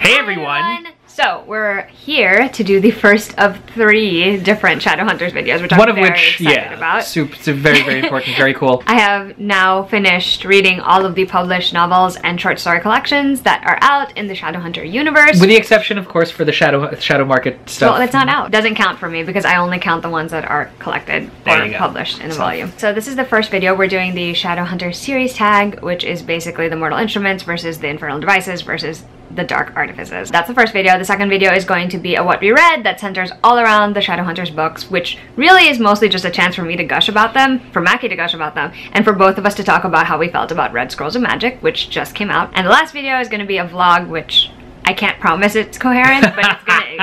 Hey everyone! So we're here to do the first of 3 different Shadowhunters videos, which I'm very excited about. It's very, very important, very cool. I have now finished reading all of the published novels and short story collections that are out in the Shadowhunter universe. With the exception, of course, for the Shadow Market stuff. Well, it's not out. It doesn't count for me because I only count the ones that are collected or published in a volume. So this is the first video. We're doing the Shadowhunter series tag, which is basically the Mortal Instruments versus the Infernal Devices versus the Dark Artifices. That's the first video. The second video is going to be a what we read that centers all around the Shadowhunters books, which really is mostly just a chance for me to gush about them, for Mackie to gush about them, and for both of us to talk about how we felt about Red Scrolls of Magic, which just came out. And the last video is going to be a vlog, which I can't promise it's coherent, but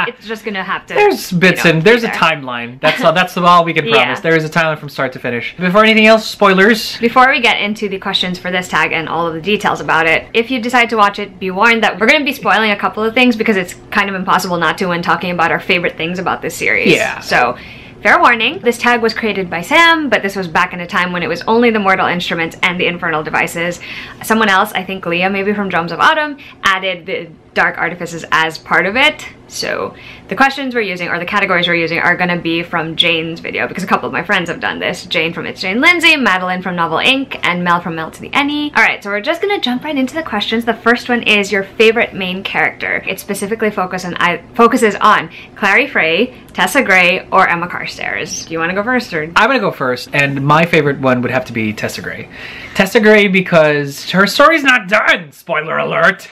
it's just gonna have to. There's bits and there's a timeline. That's all we can promise. There is a timeline from start to finish. Before anything else, spoilers. Before we get into the questions for this tag and all of the details about it, if you decide to watch it, be warned that we're gonna be spoiling a couple of things because it's kind of impossible not to when talking about our favorite things about this series. Yeah. So, fair warning, this tag was created by Sam, but this was back in a time when it was only the Mortal Instruments and the Infernal Devices. Someone else, I think Leah, maybe from Drums of Autumn, added the Dark Artifices as part of it. So the questions we're using, or the categories we're using, are going to be from Jane's video, because a couple of my friends have done this. Jane from It's Jane Lindsay, Madeline from Novel Inc., and Mel from Mel to the Any. Alright, so we're just going to jump right into the questions. The first one is your favorite main character. It specifically focuses on Clary Frey, Tessa Gray, or Emma Carstairs. Do you want to go first? Or? I'm going to go first, and my favorite one would have to be Tessa Gray. Tessa Gray because her story's not done! Spoiler alert!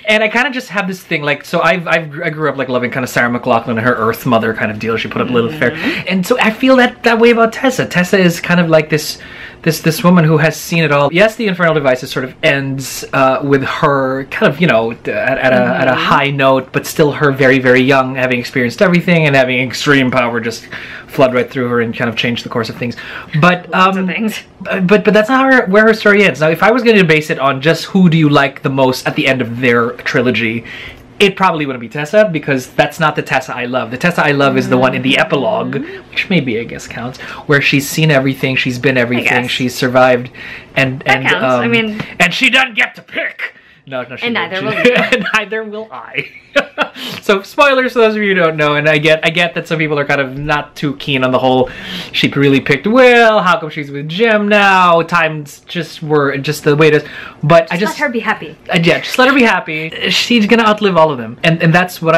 And I kind of just have this thing, like, so I grew up like loving kind of Sarah McLachlan and her Earth Mother kind of deal. She put up Lilith Fair, and so I feel that way about Tessa. Tessa is kind of like this woman who has seen it all. Yes, the Infernal Devices sort of ends with her kind of, you know, at a high note, but still her very, very young, having experienced everything and having extreme power just flood right through her and kind of change the course of things. But lots of things. But that's not where her story ends. Now, if I was going to base it on just who do you like the most at the end of their trilogy, it probably wouldn't be Tessa, because that's not the Tessa I love. The Tessa I love is the one in the epilogue, which maybe I guess counts, where she's seen everything, she's been everything, she's survived, and counts. I mean, and she doesn't get to pick. No, she and neither will you. And neither will I. So spoilers for those of you who don't know, and I get that some people are kind of not too keen on the whole she really picked Will, how come she's with Jim now, times were just the way it is. But just let her be happy. Yeah, just let her be happy. She's gonna outlive all of them. And that's what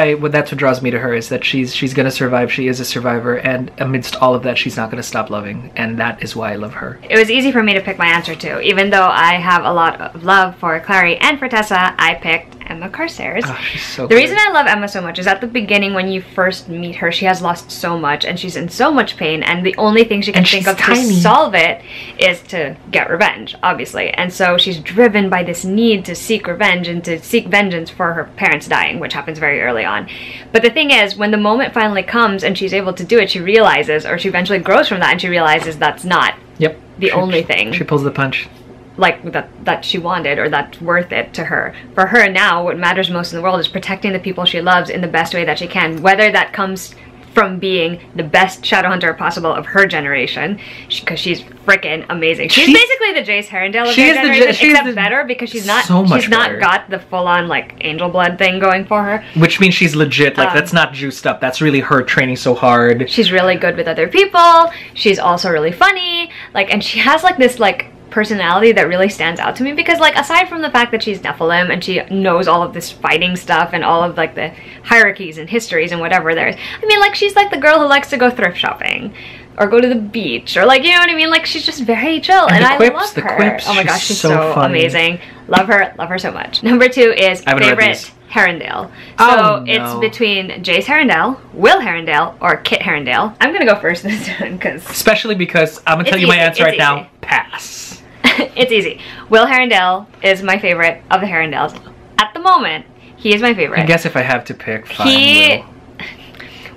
draws me to her, is that she's gonna survive. She is a survivor, and amidst all of that she's not gonna stop loving, and that is why I love her. It was easy for me to pick my answer too. Even though I have a lot of love for Clary and for Tessa, I picked Emma Carstairs. Oh, she's so The reason I love Emma so much is at the beginning when you first meet her, she has lost so much and she's in so much pain, and the only thing she can think of to solve it is to get revenge, obviously. And so she's driven by this need to seek revenge and to seek vengeance for her parents dying, which happens very early on. But the thing is, when the moment finally comes and she's able to do it, she realizes, or she eventually grows from that and she realizes that's not the only thing. She pulls the punch. Like that she wanted, or that's worth it to her. For her now, what matters most in the world is protecting the people she loves in the best way that she can, whether that comes from being the best Shadowhunter possible of her generation, because she's freaking amazing. She's basically the Jace Herondale of her generation, except better, because she's not got the full-on like angel blood thing going for her. Which means she's legit, like that's not juiced up. That's really her training so hard. She's really good with other people. She's also really funny, like, and she has like this like personality that really stands out to me, because like aside from the fact that she's Nephilim and she knows all of this fighting stuff and all of like the hierarchies and histories and whatever there is, I mean, like, she's like the girl who likes to go thrift shopping or go to the beach, or like, you know what I mean, like, she's just very chill, and I love her. Oh my gosh, she's so amazing. Love her so much. Number 2 is favorite Herondale. So it's between Jace Herondale, Will Herondale, or Kit Herondale. I'm gonna go first this time, especially because I'm gonna tell you my answer right now. Pass. It's easy. Will Herondale is my favorite of the Herondales. At the moment, he is my favorite. I guess if I have to pick, fine,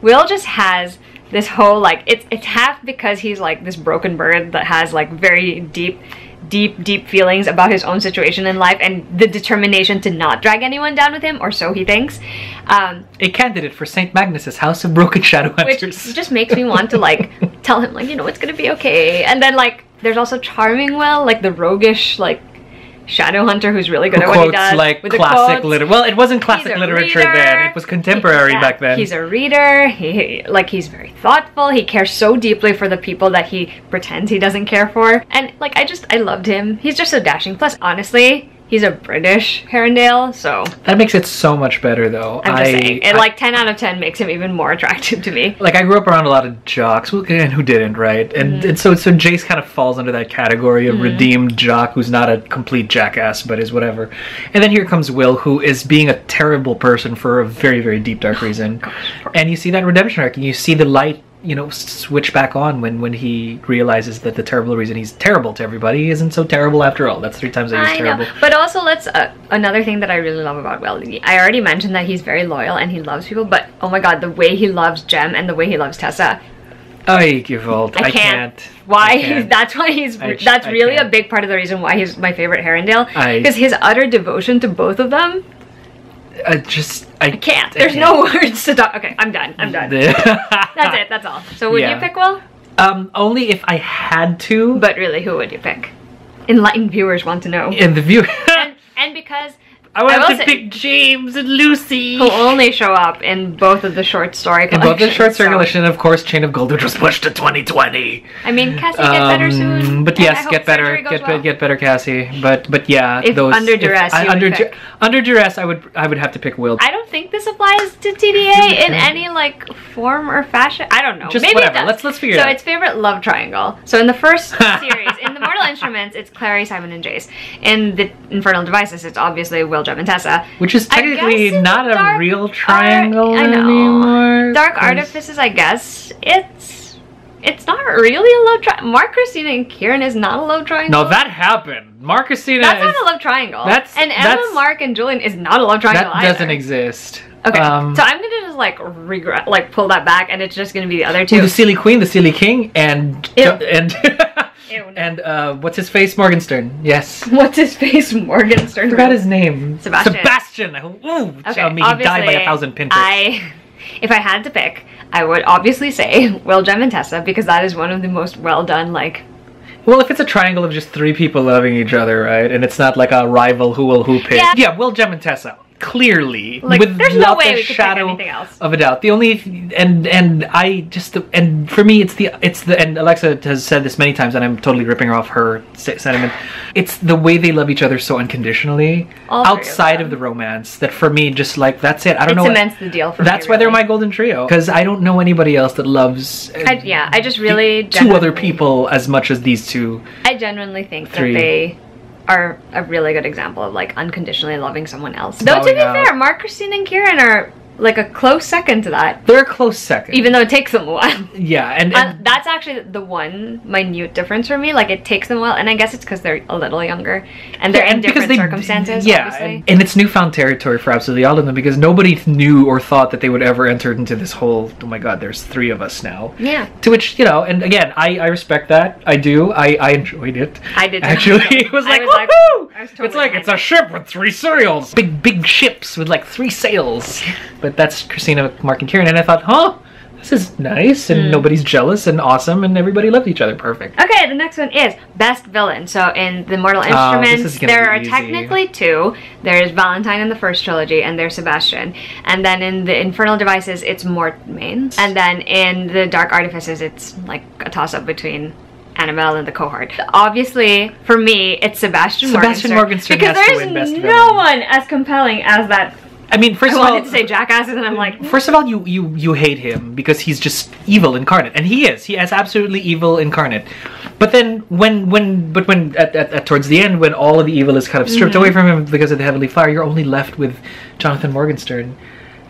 Will just has this whole, like, it's half because he's like this broken bird that has like very deep feelings about his own situation in life and the determination to not drag anyone down with him, or so he thinks. A candidate for St. Magnus's House of Broken Shadowhunters. Which just makes me want to like tell him, like, you know, it's gonna be okay. And then like there's also charming Will, like the roguish, like Shadowhunter who's really good at what he quotes does. like with the classic quotes. literature. Well, it wasn't classic literature then. It was contemporary back then. He's a reader. He's very thoughtful. He cares so deeply for the people that he pretends he doesn't care for. And like I loved him. He's just so dashing. Plus, honestly, he's a British Herondale, so that makes it so much better, though. I'm just saying, like 10 out of 10 makes him even more attractive to me. Like I grew up around a lot of jocks, and who didn't, right? And so Jace kind of falls under that category of redeemed jock who's not a complete jackass, but is whatever. And then here comes Will, who is being a terrible person for a very, very deep, dark reason. And you see that redemption arc, and you see the light, you know, switch back on when he realizes that the terrible reason he's terrible to everybody isn't so terrible after all. That's 3 times I used terrible. Know. But also, let's another thing that I really love about Will. I already mentioned that he's very loyal and he loves people, but oh my god, the way he loves Jem and the way he loves Tessa. I can't. Why? I can't. That's why he's. That's really a big part of the reason why he's my favorite Herondale. Because his utter devotion to both of them. I can't. There's no words to talk. Okay, I'm done. That's it. That's all. So would you pick Will? Only if I had to. But really, who would you pick? Enlightened viewers want to know. And the viewer. and because I want to pick James and Lucy, who only show up in both of the short story collections. In both the short story collection, of course, Chain of Gold, which was pushed to 2020. I mean, Cassie, get better soon. But yes, get better, get better, Cassie. But yeah, if those under duress, under duress, I would have to pick Will. I don't think this applies to TDA in any like form or fashion. I don't know. Just maybe whatever. It does. Let's figure it out. So it's favorite love triangle. So in the first series, in the Mortal Instruments, it's Clary, Simon, and Jace. In the Infernal Devices, it's obviously Will, Jem, and Tessa. Which is technically not a real triangle anymore. Dark Artifices, I guess. It's not really a love triangle. Mark, Christina, and Kieran is not a love triangle. No, that happened. Mark, Christina That's not a love triangle. And Emma, Mark, and Julian is not a love triangle That doesn't exist. Okay, so I'm gonna just like pull that back, and it's just gonna be the other two. The Silly Queen, the Silly King, and Ew, no. and what's his face, Morgenstern? Yes. What's his face, Morgenstern? I forgot his name. Sebastian. Ooh, okay, he died by 1,000 pinpricks. If I had to pick, I would obviously say Will, Jem, and Tessa, because that is one of the most well done, like. Well, if it's a triangle of just 3 people loving each other, right, and it's not like a rival who will who pick. Yeah, Will, Jem, and Tessa. Clearly, like, with there's no way we could pick anything else of a doubt. The only and for me it's the and Alexa has said this many times, and I'm totally ripping her off her sentiment. It's the way they love each other so unconditionally, outside of the romance, that for me just like that's it. I don't know. It cements the deal for me. That's why they're my golden trio, because I don't know anybody else that loves. I just really 2 other people as much as these 2. I genuinely think that they are a really good example of like unconditionally loving someone else. Though to be fair, Mark, Christine, and Kieran are like a close second to that. They're a close second. Even though it takes them a while. Yeah, and that's actually the one minute difference for me. Like, it takes them a while, and I guess it's because they're a little younger, and they're in different circumstances, obviously. And it's newfound territory for absolutely all of them, because nobody knew or thought that they would ever enter into this whole, oh my god, there's 3 of us now. Yeah. To which, you know, and again, I respect that. I do. I enjoyed it. I did too. Actually, it was like, woohoo! It's like, it's a ship with 3 sails. Big ships with like 3 sails. But that's Christina, Mark, and Kieran, and I thought, this is nice, and nobody's jealous, and awesome, and everybody loved each other. Perfect. Okay, the next one is Best Villain. So in the Mortal Instruments, there are technically 2. There's Valentine in the first trilogy, and there's Sebastian. And then in the Infernal Devices, it's Mortmain. And then in the Dark Artifices, it's like a toss-up between Annabelle and the cohort. Obviously, for me, it's Sebastian Morgenstern, because there's no one as compelling as that. I mean, first of all, I wanted to say jackasses, and I'm like, first of all, you hate him because he's just evil incarnate, and he is absolutely evil incarnate. But then when towards the end, when all of the evil is kind of stripped away from him because of the Heavenly Fire, you're only left with Jonathan Morgenstern,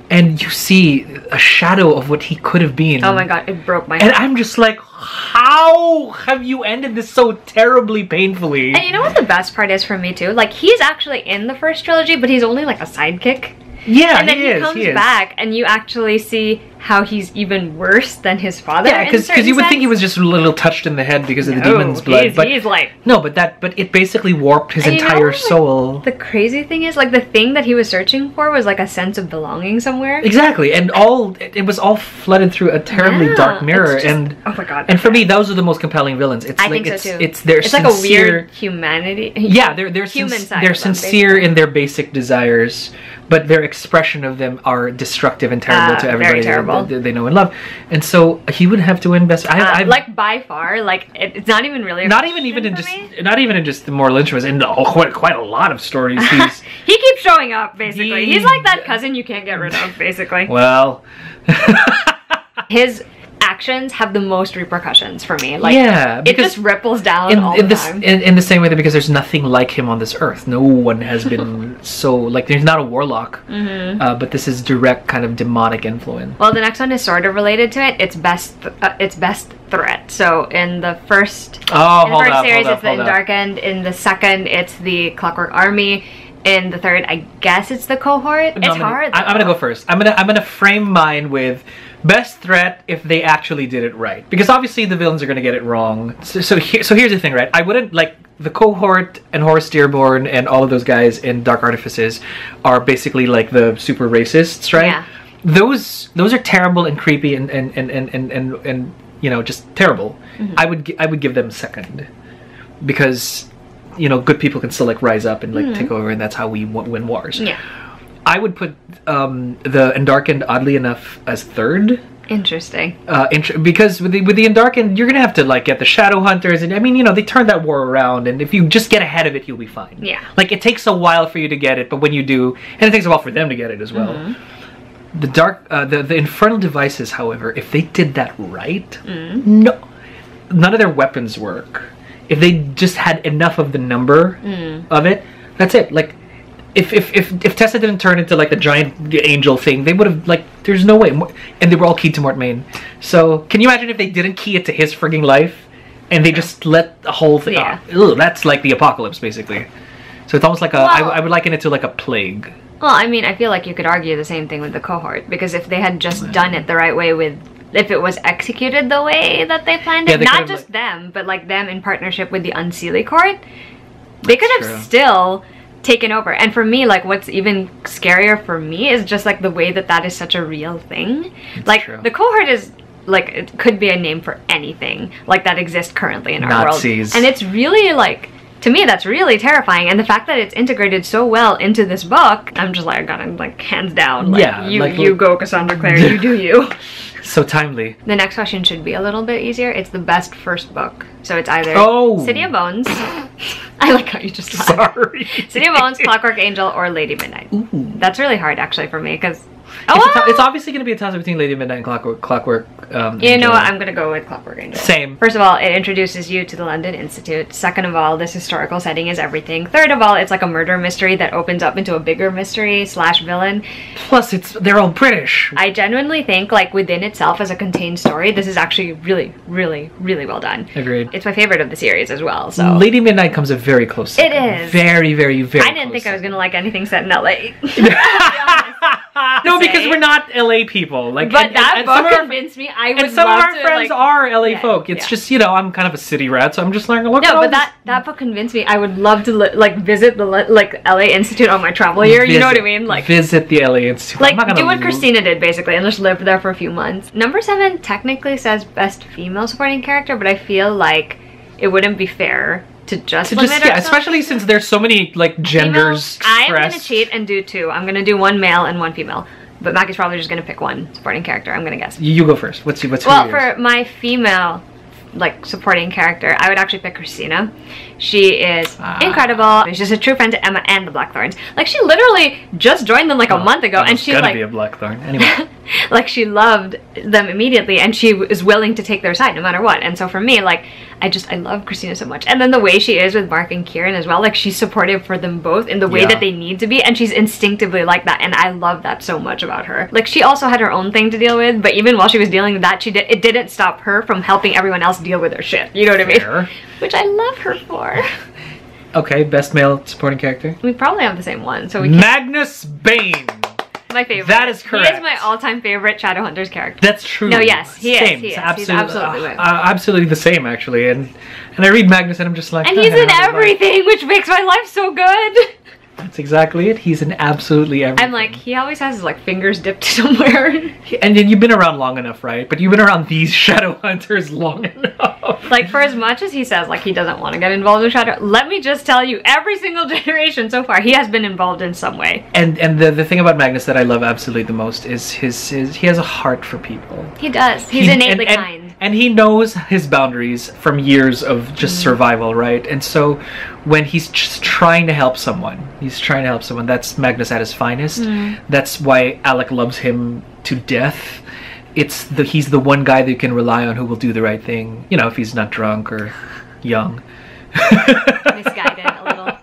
and you see a shadow of what he could have been. Oh my god, it broke my heart. And I'm just like, how have you ended this so terribly painfully? And you know what the best part is for me too? Like, he's actually in the first trilogy, but he's only like a sidekick. Yeah, and then he comes back, and you actually see how he's even worse than his father. Yeah, because you would think he was just a little touched in the head because of the demon's blood. He's like... No, but it basically warped his entire soul. The crazy thing is, like, the thing that he was searching for was, like, a sense of belonging somewhere. Exactly, and it was all flooded through a terribly dark mirror. And oh my god. And for me, those are the most compelling villains. I think so too. It's like a weird humanity. Yeah, they're sincere in their basic desires, but their expression of them are destructive and terrible to everybody. Very terrible. They know and love. And so he would have to win best. Like by far, like it's not even really. Not even in just the moral interest. In quite a lot of stories, he keeps showing up. Basically, he's like that cousin you can't get rid of. Basically. Well, his actions have the most repercussions for me. Like, yeah, it just ripples down all the time. In the same way that because there's nothing like him on this earth. No one has been so, like, there's not a warlock, but this is direct kind of demonic influence. Well, the next one is sort of related to it. It's best threat. So in the first series, it's the Endarkened. In the second, it's the Clockwork Army. In the third, I guess it's the Cohort. It's hard. I'm gonna go first. I'm gonna frame mine with best threat if they actually did it right, because obviously the villains are gonna get it wrong. So here's the thing, right? I wouldn't like the Cohort and Horus Dearborn and all of those guys in Dark Artifices are basically like the super racists, right? Yeah. Those are terrible and creepy and you know, just terrible. I would give them second, because you know, good people can still like rise up and like take over, and that's how we win wars. Yeah. I would put the Endarkened, oddly enough, as third. Interesting. Because with the Endarkened, you're gonna have to like get the Shadowhunters, and I mean, you know, they turned that war around, and if you just get ahead of it, you'll be fine. Yeah. Like it takes a while for you to get it, but when you do, and it takes a while for them to get it as well. The Infernal Devices, however, if they did that right, no, none of their weapons work. If they just had enough of the number of it, that's it. Like, if Tessa didn't turn into like the giant angel thing, they would have like. There's no way. And they were all keyed to Mortmain. So can you imagine if they didn't key it to his frigging life, and they just let the whole thing? Yeah. Ugh, that's like the apocalypse, basically. So it's almost like I would liken it to like a plague. Well, I mean, I feel like you could argue the same thing with the Cohort, because if they had just done it the right way if it was executed the way that they planned it, not just them, but like them in partnership with the Unseelie Court, they could have still taken over. And for me, like, what's even scarier for me is just like the way that is such a real thing. Like, the Cohort is like, it could be a name for anything like that exists currently in our world, and it's really like, to me, that's really terrifying. And the fact that it's integrated so well into this book, I'm just like, I gotta, like, hands down, like, yeah, you go, Cassandra Clare, you do you. So timely. The next question should be a little bit easier. It's the best first book. So it's either City of Bones. I like how you just laughed. Sorry. City of Bones, Clockwork Angel, or Lady Midnight. Ooh. That's really hard, actually, for me, because... It's obviously going to be a toss-up between Lady Midnight and Clockwork you know what? I'm going to go with Clockwork Angel. Same. First of all, it introduces you to the London Institute. Second of all, this historical setting is everything. Third of all, it's like a murder mystery that opens up into a bigger mystery / villain. Plus, they're all British. I genuinely think, like, within itself as a contained story, this is actually really, really, really well done. Agreed. It's my favorite of the series as well, so... Lady Midnight comes a very close second. It is. Very, very, very I didn't think I was going to like anything set in LA. No, because we're not LA people. Like, but that book convinced me. I would love to. And some of our friends are LA folk. It's just, you know, I'm kind of a city rat, so I'm just like, look. No, but that book convinced me. I would love to like visit the LA Institute on my travel year. You know what I mean? Like, visit the LA Institute. Like, do what Christina did basically, and just live there for a few months. Number 7 technically says best female supporting character, but I feel like it wouldn't be fair to just especially since there's so many like genders. I'm gonna cheat and do 2. I'm gonna do 1 male and 1 female. But Mackie's probably just gonna pick 1 supporting character. I'm gonna guess. You go first. What's yours? For my female, like, supporting character, I would actually pick Christina. She is incredible. She's just a true friend to Emma and the Blackthorns. Like, she literally just joined them like a month ago, and she's like, be a Blackthorn anyway. Like, she loved them immediately, and she is willing to take their side no matter what. And so for me, like, I love Christina so much. And then the way she is with Mark and Kieran as well, like, she's supportive for them both in the way that they need to be, and she's instinctively like that, and I love that so much about her. Like, she also had her own thing to deal with, but even while she was dealing with that, it didn't stop her from helping everyone else deal with their shit. You know what I mean? Which I love her for. Okay, best male supporting character? We probably have the same one, so we can... Magnus Bane! my favorite. That is correct. He is my all-time favorite Shadowhunters character. That's true. No, yes, he same. is. He is. Absolutely, He's absolutely absolutely the same, actually. And I read Magnus and I'm just like... And he's in everything, which makes my life so good. That's exactly it. He's in absolutely everything. I'm like, he always has his like fingers dipped somewhere. And then you've been around long enough, right? But you've been around these Shadowhunters long enough. Like, for as much as he says like he doesn't want to get involved in Shadow, let me just tell you, every single generation so far, he has been involved in some way. And the thing about Magnus that I love absolutely the most is his he has a heart for people. He does. He's innately kind. And he knows his boundaries from years of just survival, right? And so when he's just trying to help someone, that's Magnus at his finest. That's why Alec loves him to death. He's the one guy that you can rely on who will do the right thing, you know, if he's not drunk or young. Misguided a little.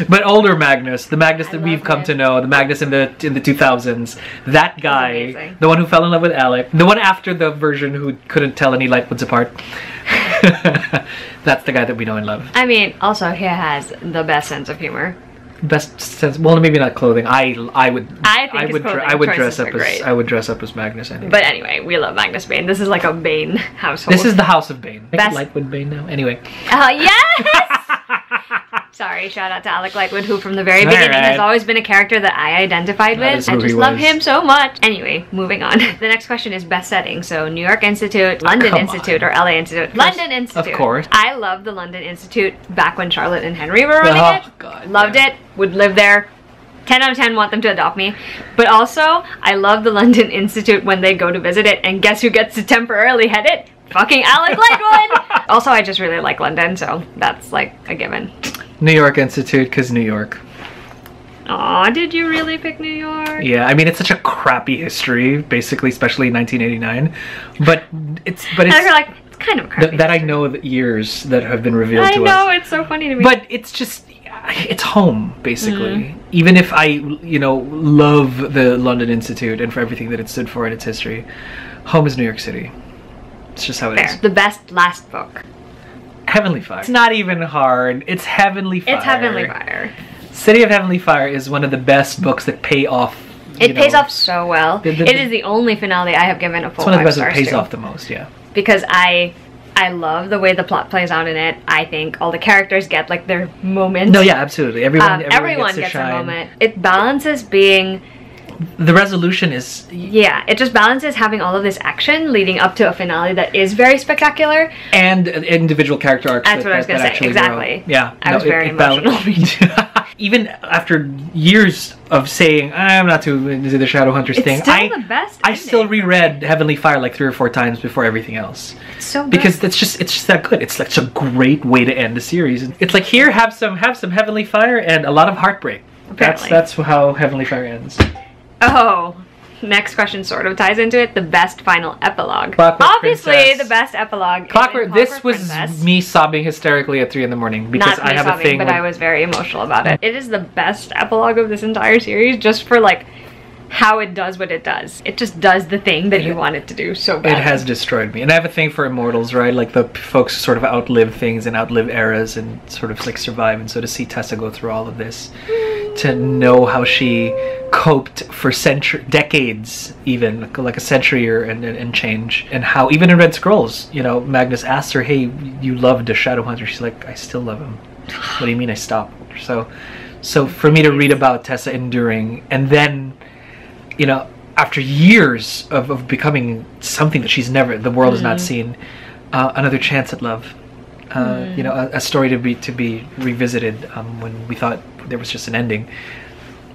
But older Magnus, the Magnus that we've come to know, the Magnus in the 2000s, that guy, the one who fell in love with Alec, the one after the version who couldn't tell any light woods apart. That's the guy that we know and love. I mean, also he has the best sense of humor. Best sense. Well, maybe not clothing. I would dress up as Magnus anyway. But anyway, we love Magnus Bane. This is like a Bane household. This is the House of Bane. Lightwood Bane now. Anyway. Yes. Sorry, shout out to Alec Lightwood, who from the very beginning has always been a character that I identified with. I just love him so much. Anyway, moving on. The next question is best setting. So New York Institute, London Institute, or LA Institute. London Institute. Of course. I love the London Institute back when Charlotte and Henry were running it. God, loved it. Would live there. 10 out of 10 want them to adopt me. But also, I love the London Institute when they go to visit it, and guess who gets to temporarily head it? Fucking Alec Lightwood! Also, I just really like London, so that's like a given. New York Institute, because New York. Aw, did you really pick New York? Yeah, I mean, it's such a crappy history, basically, especially in 1989. But it's and you're like, it's kind of a crappy that I know the years that have been revealed to us. I know, it's so funny to me. But it's just... it's home, basically. Even if I, you know, love the London Institute and for everything that it stood for in its history, home is New York City. It's just how it is. The best last book. Heavenly Fire. It's not even hard. It's Heavenly Fire. It's Heavenly Fire. City of Heavenly Fire is one of the best books that pay off. It pays off so well. It is the only finale I have given a full 5 stars to. It's one of the best that pays off the most, yeah. Because I love the way the plot plays out in it. I think all the characters get like their moment. No, yeah, absolutely. Everyone gets a moment. It balances being... The resolution is... Yeah, it just balances having all of this action leading up to a finale that is very spectacular. And individual character arcs. That's what I was going to say, exactly. Grow. Yeah. I was very emotional. Even after years of saying, I'm not too into the Shadowhunters thing, the best I still reread Heavenly Fire like 3 or 4 times before everything else. It's so good. Because it's just that good. It's such a great way to end the series. It's like, here, have some Heavenly Fire and a lot of heartbreak. Apparently. That's how Heavenly Fire ends. Oh, next question sort of ties into it. The best final epilogue. Obviously, Princess. The best epilogue. Clockwork. This was me sobbing hysterically at 3 in the morning because I have a thing. But I was very emotional about it. It is the best epilogue of this entire series, just for like how it does what it does. It just does the thing that you want it to do so bad. It has destroyed me. And I have a thing for immortals, right? Like the folks who sort of outlive things and outlive eras and sort of like survive. And so to see Tessa go through all of this, to know how she coped for decades, even like a century and change, and how even in Red Scrolls, you know, Magnus asked her, hey, you loved a Shadowhunter. She's like, I still love him. What do you mean I stopped? So for me to read about Tessa enduring, and then, you know, after years of becoming something that the world has not seen, another chance at love, you know, a story to be revisited when we thought there was just an ending,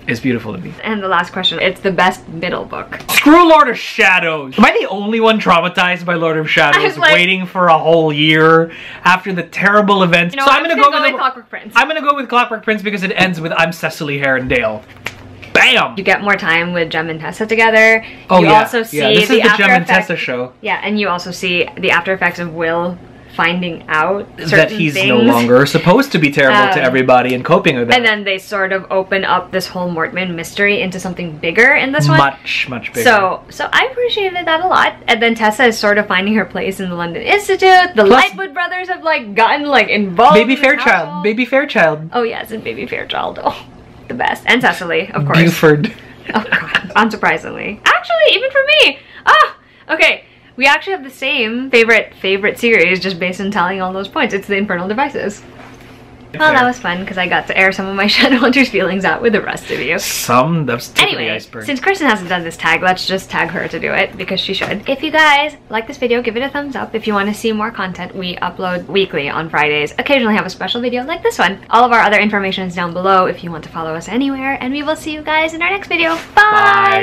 is beautiful to me. And the last question, it's the best middle book. Screw Lord of Shadows! Am I the only one traumatized by Lord of Shadows, like, waiting for a whole year after the terrible events? You know, so I'm gonna go with Clockwork Prince. I'm gonna go with Clockwork Prince because it ends with I'm Cecily Herondale. Bam! You get more time with Jem and Tessa together. Oh, you also see this is the Jem and Tessa show. Yeah, and you also see the after effects of Will finding out that he's no longer supposed to be terrible to everybody and coping with that. And then they sort of open up this whole Mortman mystery into something bigger in this one. Much bigger. So I appreciated that a lot. And then Tessa is sort of finding her place in the London Institute. The Lightwood brothers have like gotten like involved. Baby Fairchild. Baby Fairchild. Oh yes, and Baby Fairchild. Oh, the best. And Cecily, of course. Buford. Oh god. unsurprisingly. Actually, even for me! Ah! Okay, we actually have the same favorite series just based on tallying all those points. It's the Infernal Devices. Well, that was fun because I got to air some of my Shadowhunters feelings out with the rest of you. That was tip of the iceberg. Since Kristen hasn't done this tag, let's just tag her to do it because she should. If you guys like this video, give it a thumbs up. If you want to see more content, we upload weekly on Fridays. Occasionally have a special video like this one. All of our other information is down below if you want to follow us anywhere, and we will see you guys in our next video. Bye!